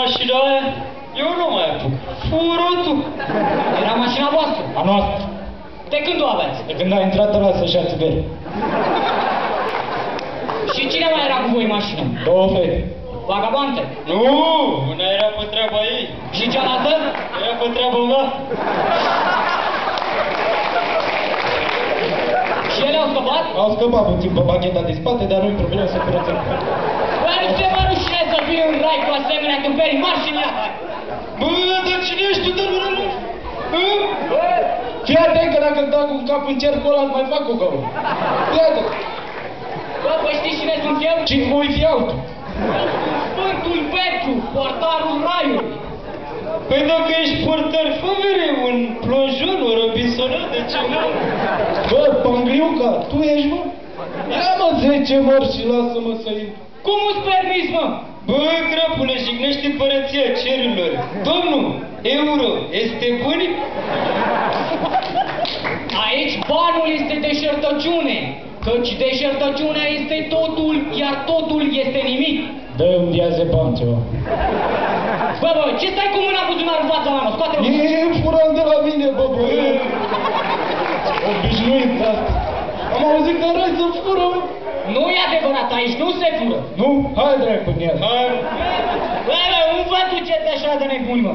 mașina aia, eu nu mai apuc. Fură tu. Era mașina voastră. A noastră. De când o aveți? De când a intrat ăla să-și ia țigări. Și cine mai era cu voi în mașină? Două fete. Vagabante. Nu, una era pe treaba ei. Și cealaltă? Era pe treaba mea. Și ele au scăpat? Au scăpat puțin pe bacheta de spate, dar nu-i problemă să curățăm. Bă, nu te mă rușine să fii în rai cu asemenea tâmperi în mașină? Bă, dar cine ești tu, dar nu? Fii atent că dacă îmi dau cu cap în cercul ăla, îți mai fac cu capul. Fii atent. Bă, păi știi cine sunt eu? Și voi fi altul. Sfântul Petru, portarul raiului. Păi dacă ești portar, fă mereu un plonjon, o robisonat de ceva. Bă, Pangliuca, tu ești, mă? Ia mă 10 mărci și lasă-mă să intru. Cum îți permiți, mă? Bă, grapule, jignește împărăția cerurilor. Domnul, euro, este bun? Aici banul este deșertăciune, căci deșertăciunea este totul, iar totul este nimic. Dă-mi diazepam ceva. Bă, ce stai cu mâna buzunar în fața mea, mă? Scoate-o! E furat de la mine, bă, bă. Obișnuit de asta. Am auzit că răi să fură, mă. Nu e adevărat, aici nu se fură. Nu? Hai, dracu, în el. Hai. Bă, nu vă duceți așa de nebuni, mă.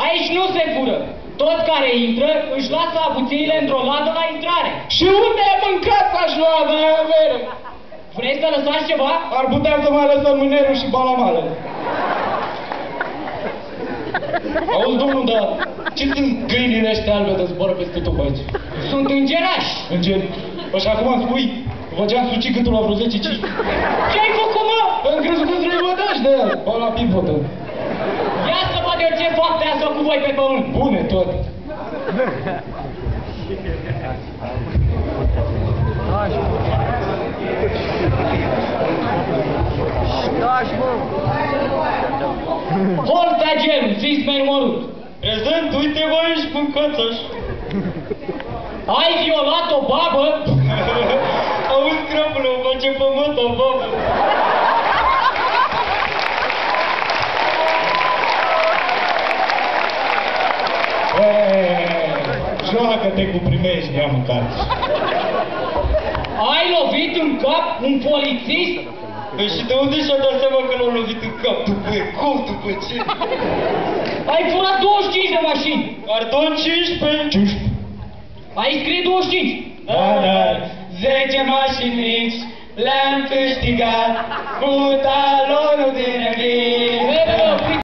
Aici nu se fură. Toți care intră își lasă avuțiile într-o ladă la intrare. Și unde ai mâncat aș lua de aia avere? Vreți să lăsați ceva? Ar putea să mai lăsăm mânerul și balamale. Auzi, domnul, dar ce sunt găinile ăștia albe de zboară peste tot pe aici? Sunt îngerași. Înger. Păi și acum îmi spui, făceam suci gâtul la vreo 10-15. Ce-ai făcut, mă? Am crezut că îți rămânești de el. Bă, la pivotă. Ia să văd eu ce fapte ați făcut voi pe pământ. Bune toate. Holtea Gelu, țisme numărut. Prezent, uite, bă, ești mâncați-aș. Ai violat o babă? Auzi, grapule, o face pe măta, babă. Joacă-te cu primești, ne-am mâncat. Ai lovit în cap un polițist? Păi și de unde și-a dat seama că l-au lovit în cap? După ecou, după ce? Ai furat 25 de mașini. Pardon, 15? 15. Ai scris 25. Da, da. 10 mașini mici le-am câștigat cu talonul din